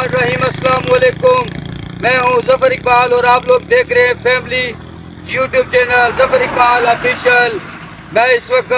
बिस्मिल्लाहिर्रहमानिर्रहीम। अस्सलाम वालेकुम। मैं हूं ज़फ़र इकबाल और आप लोग देख रहे हैं family YouTube channel Zafar Iqbal official. मैं इस वक्त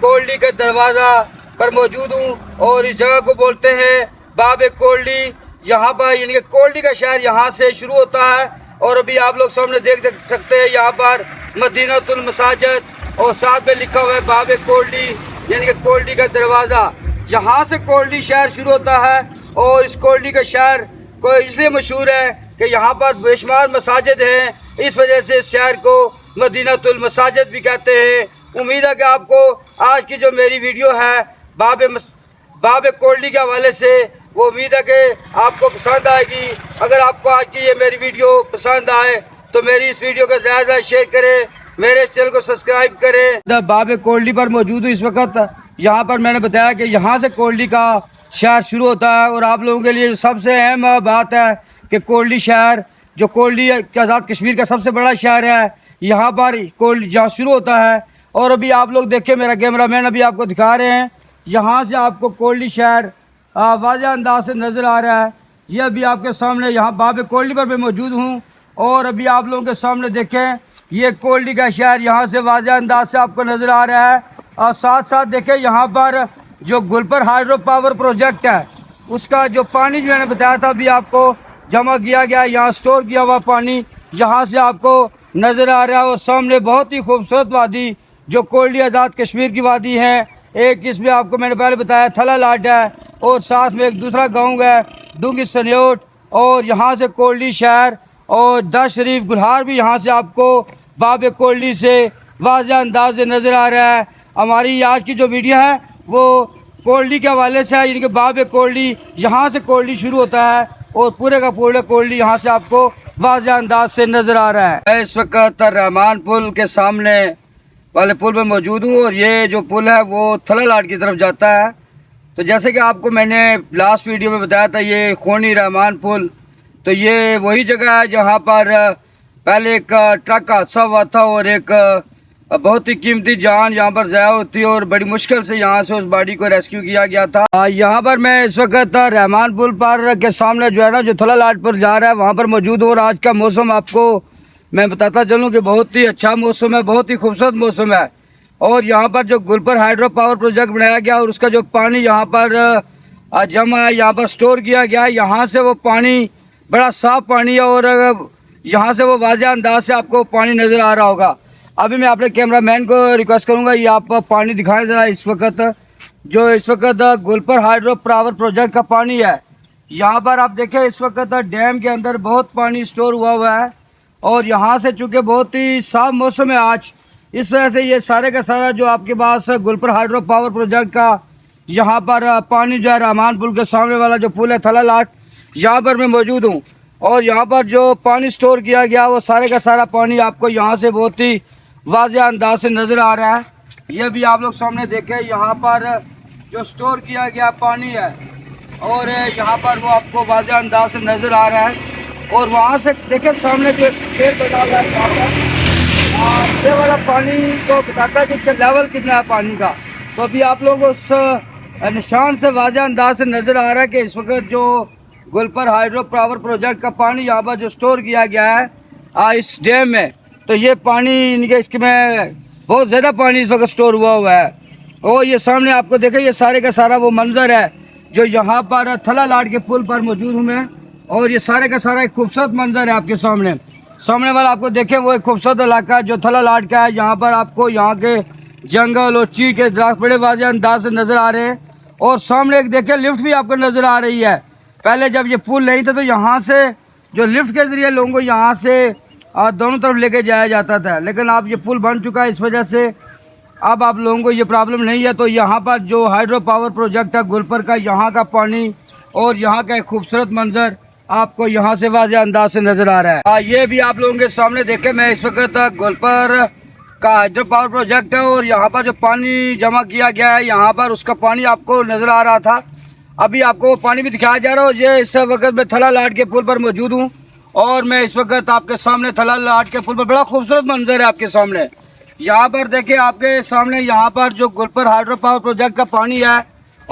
कोल्डी के दरवाज़ा पर मौजूद हूं और इस जगह को बोलते हैं बाब कोल्डी। यहाँ पर यानी कि कोल्डी का शहर यहाँ से शुरू होता है और अभी आप लोग सामने देख सकते हैं यहाँ पर मदीनातुल मसाजिद और साथ में लिखा हुआ है बाब कोल्डी यानी कि कोल्डी का दरवाज़ा। यहाँ से कोल्डी शहर शुरू होता है और इस कोल्डी का शहर को इसलिए मशहूर है कि यहाँ पर बेशुमार मसाजिद हैं, इस वजह से इस शहर को मदीनातुल मसाजिद भी कहते हैं। उम्मीद है कि आपको आज की जो मेरी वीडियो है बाब कोल्डी के हवाले से वो उम्मीद है कि आपको पसंद आएगी। अगर आपको आज की ये मेरी वीडियो पसंद आए तो मेरी इस वीडियो को ज़्यादा शेयर करें, मेरे इस चैनल को सब्सक्राइब करें। बाब कोल्डी पर मौजूद हूँ इस वक्त। यहाँ पर मैंने बताया कि यहाँ से कोल्डी का शहर शुरू होता है और आप लोगों के लिए सबसे अहम बात है कि कोल्डी शहर जो कोल्डी आज़ाद कश्मीर का सबसे बड़ा शहर है, यहाँ पर कोल्डी जहाँ शुरू होता है। और अभी आप लोग देखें, मेरा कैमरा मैन अभी आपको दिखा रहे हैं, यहाँ से आपको कोल्डी शहर वाज़ेह अंदाज से नज़र आ रहा है। ये अभी आपके सामने यहाँ बाब कोल्डी पर मैं मौजूद हूँ और अभी आप लोगों के सामने देखें ये कोल्डी का शहर यहाँ से वाज़ेह अंदाज से आपको नज़र आ रहा है। और साथ साथ देखें यहाँ पर जो गुलपर हाइड्रो पावर प्रोजेक्ट है उसका जो पानी जो मैंने बताया था अभी आपको जमा किया गया, यहाँ स्टोर किया हुआ पानी यहाँ से आपको नज़र आ रहा है। और सामने बहुत ही खूबसूरत वादी जो कोल्डी आज़ाद कश्मीर की वादी है, एक इसमें आपको मैंने पहले बताया थला लाट है और साथ में एक दूसरा गाँव है डूंगी सन्योट और यहाँ से कोल्डी शहर और दस शरीफ गुलहार भी यहाँ से आपको बाब कोल्डी से वाज़ेह अंदाज से नज़र आ रहा है। हमारी आज की जो वीडियो है वो कोल्डी के हवाले से है, यानी कि बाब कोल्डी यहाँ से कोल्डी शुरू होता है और पूरे का पूरा कोल्डी यहाँ से आपको वाज़ेह अंदाज से नज़र आ रहा है। मैं इस वक्त रहमान पुल के सामने वाले पुल में मौजूद हूँ और ये जो पुल है वो थला लाट की तरफ जाता है। तो जैसे कि आपको मैंने लास्ट वीडियो में बताया था, ये खोनी रहमान पुल, तो ये वही जगह है जहाँ पर पहले एक ट्रक हादसा हुआ था और एक बहुत ही कीमती जान यहाँ पर ज़ाया होती है और बड़ी मुश्किल से यहाँ से उस बॉडी को रेस्क्यू किया गया था। यहाँ पर मैं इस वक्त रहमान पुल पर के सामने जो है ना, जो थला लाट पर जा रहा है वहाँ पर मौजूद हूँ। और आज का मौसम आपको मैं बताता चलूँ कि बहुत ही अच्छा मौसम है, बहुत ही खूबसूरत मौसम है। और यहाँ पर जो गुलपर हाइड्रो पावर प्रोजेक्ट बनाया गया और उसका जो पानी यहाँ पर जमा है, यहाँ पर स्टोर किया गया है, यहाँ से वो पानी बड़ा साफ़ पानी है और यहाँ से वो वाज़ेह अंदाज से आपको पानी नज़र आ रहा होगा। अभी मैं अपने कैमरा मैन को रिक्वेस्ट करूंगा ये आप पानी दिखाएं ज़रा। इस वक्त जो इस वक्त गुलपर हाइड्रो पावर प्रोजेक्ट का पानी है, यहाँ पर आप देखें इस वक्त डैम के अंदर बहुत पानी स्टोर हुआ है और यहाँ से चूँकि बहुत ही साफ मौसम है आज, इस वजह से ये सारे का सारा जो आपके पास गुलपर हाइड्रो पावर प्रोजेक्ट का यहाँ पर पानी जो है रहमान पुल के सामने वाला जो पुल है थला लाट, यहाँ पर मैं मौजूद हूँ। और यहाँ पर जो पानी स्टोर किया गया वो सारे का सारा पानी आपको यहाँ से बहुत ही वाज़ेह अंदाज से नज़र आ रहा है। ये भी आप लोग सामने देखें, यहाँ पर जो स्टोर किया गया पानी है और यहाँ पर वो आपको वाज़ेह अंदाज से नज़र आ रहा है। और वहाँ से देखें सामने जो एक स्केल बना हुआ है यहाँ पर, ये वाला पानी को बताता है कि इसका लेवल कितना है पानी का। तो अभी आप लोग उस निशान से वाज़ेह अंदाज से नज़र आ रहा है कि इस वक्त जो गुलपर हाइड्रो पावर प्रोजेक्ट का पानी यहाँ पर जो स्टोर किया गया है इस डैम में, तो ये पानी इनके इसके में बहुत ज़्यादा पानी इस वक्त स्टोर हुआ है। और ये सामने आपको देखें ये सारे का सारा वो मंज़र है जो यहाँ पर थला लाट के पुल पर मौजूद हूँ मैं। और ये सारे का सारा एक खूबसूरत मंज़र है आपके सामने वाला आपको देखें वो एक खूबसूरत इलाका है जो थला लाट का है। यहाँ पर आपको यहाँ के जंगल और चीड़ के दरख्त बड़े वाज़ेह अंदाज से नज़र आ रहे हैं। और सामने एक देखें लिफ्ट भी आपको नज़र आ रही है। पहले जब ये पुल नहीं था तो यहाँ से जो लिफ्ट के ज़रिए लोगों को यहाँ से दोनों तरफ लेके जाया जाता था, लेकिन अब ये पुल बन चुका है, इस वजह से अब आप लोगों को ये प्रॉब्लम नहीं है। तो यहाँ पर जो हाइड्रो पावर प्रोजेक्ट है गुलपर का, यहाँ का पानी और यहाँ का एक खूबसूरत मंजर आपको यहाँ से वाज़ेह अंदाज से नज़र आ रहा है। ये भी आप लोगों के सामने देखें, मैं इस वक्त गुलपर का हाइड्रो पावर प्रोजेक्ट है और यहाँ पर जो पानी जमा किया गया है यहाँ पर उसका पानी आपको नज़र आ रहा था। अभी आपको वो पानी भी दिखाया जा रहा है। ये इस वक्त मैं थला लाट के पुल पर मौजूद हूँ और मैं इस वक्त आपके सामने थला लाट के पुल पर बड़ा खूबसूरत मंजर है आपके सामने। यहाँ पर देखिए आपके सामने यहाँ पर जो गुलपर हाइड्रो पावर प्रोजेक्ट का पानी है